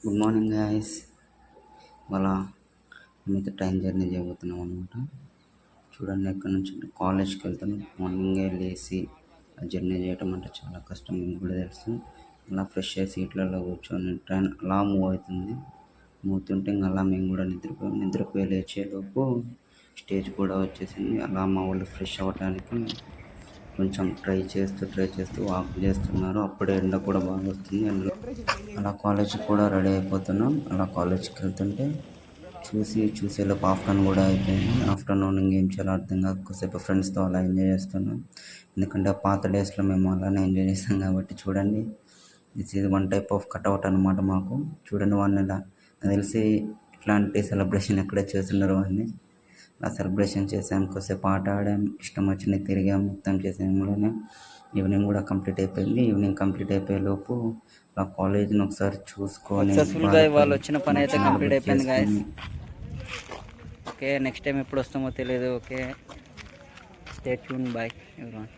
Good morning guys. ఇవాళ మేమైతే train journey చేయబోతున్నాం అనమాట. చూడండి, ఎక్కడి నుంచి కాలేజ్కి వెళ్తాను. మార్నింగే లేచి జర్నీ చేయటం అంటే చాలా కష్టం, మీకు కూడా తెలుసు. అలా ఫ్రెష్ అయ్యి సీట్లలో కూర్చొని ట్రైన్ అలా మూవ్ అవుతుంది. మూతుంటే ఇంకా అలా మేము కూడా నిద్రపోయి లేచేలోపు స్టేజ్ కూడా వచ్చేసింది. అలా మా వాళ్ళు ఫ్రెష్ అవ్వడానికి కొంచెం ట్రై చేస్తూ వాక్ చేస్తున్నారు. అప్పుడే ఎండ కూడా బాగా వస్తుంది. అలా కాలేజ్కి కూడా రెడీ అయిపోతున్నాం. అలా కాలేజ్కి వెళ్తుంటే చూసేలోపు ఆఫ్టర్నూన్ కూడా అయిపోయింది. ఆఫ్టర్నూన్ ఇంకేం చేయాలో అర్థం కాక కొద్దిసేపు ఫ్రెండ్స్తో అలా ఎంజాయ్ చేస్తున్నాం. ఎందుకంటే పాత డేస్లో మేము అలానే ఎంజాయ్ చేస్తాం కాబట్టి. చూడండి, this is one type of cutout అనమాట మాకు. చూడండి, వాళ్ళని ఇలా నాకు తెలిసి ఇట్లాంటి సెలబ్రేషన్ ఎక్కడే చేస్తున్నారు. వాళ్ళని ఆ సెలబ్రేషన్ చేసాం, కొద్దిసేపు ఆట ఆడాం, ఇష్టం వచ్చినవి తిరిగాం. మొత్తం చేసేలోనే ఈవినింగ్ కూడా కంప్లీట్ అయిపోయింది. ఈవినింగ్ కంప్లీట్ అయిపోయే లోపు ఆ కాలేజ్ని ఒకసారి చూసుకొని సక్సెస్ఫుల్గా వాళ్ళు వచ్చిన పని అయితే కంప్లీట్ అయిపోయింది గాయస్. ఓకే, నెక్స్ట్ టైం ఎప్పుడు వస్తామో తెలియదు. Okay, stay tune, bye everyone.